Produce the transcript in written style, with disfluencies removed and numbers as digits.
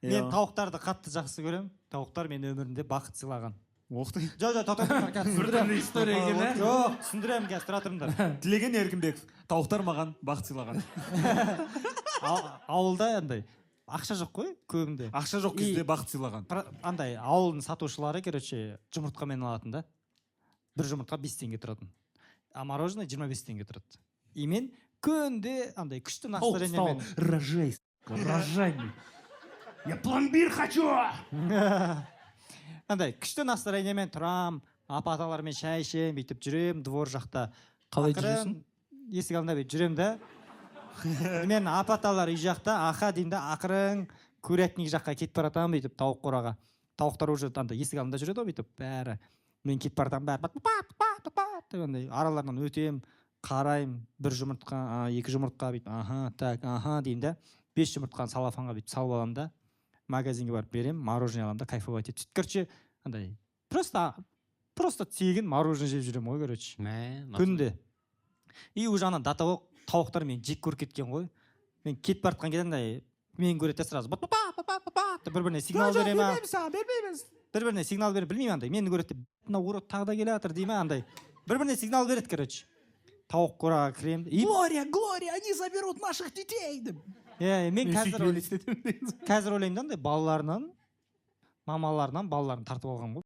Мен тауықтарды қатты жақсы көрем. Тауықтар мен өмірімде бақыт сыйлаған. Оқты. Жоқ, тоқтаңдар, қазір түсіндірем. История екен, ә? Жоқ, түсіндірем, қазір тұра тұрыңдар. Тілеген Еркінбеков. Тауықтар маған бақыт сыйлаған. Ауылда андай ақша жоқ қой, көбінде. Ақша жоқ кезде бақыт сыйлаған. Андай ауылдың сатушылары, короче, жұмыртқамен алатын да. Бір жұмыртқа 5 теңге тұратын. А мороженое 25 теңге тұрады. И мен күнде андай күшті настроениемен Рожай, рожай. Я пломбир хочу! андай күшті настроениемен тұрам, апа-аталармен шай ішем, бүйтіп жүрем, двор жақта. Қалай Ақырын есік алдында бүйтіп жүрем да. Мен апа-аталар үй жақта, аха деймін да, ақырын курятник жаққа кетіп баратам бүйтіп тауық қораға. Тауықтар уже андай есік алдында жүреді ғой бүйтіп бәрі. Мен кетіп баратам бәрі деп андай араларынан өтем, қарайым, бір жұмыртқа, екі жұмыртқа бүйтіп, аха деймін да. 5 жұмыртқаны салафанға бүйтіп салып аламын да. Магазинге барып берем, мороженое аламын да, кайфовать етіп. Короче, андай просто тегін мороженое жеп жүрем ғой, короче. Күнде. И уже ана дата тауықтар мен жек көріп кеткен ғой. Мен кетіп баратқан кезде андай мен көреді сразу. Бір-біріне сигнал бере ма? Бір-біріне сигнал бере, білмеймін андай. Мені көреді, мына урод тағы да келе жатыр дей ма андай. Бір-біріне сигнал береді, короче. Тауық қораға кірем. Глория, они заберут наших детей! Мен қазір ойлаймын да андай балаларынан, мамаларынан балаларын тартып алған ғой.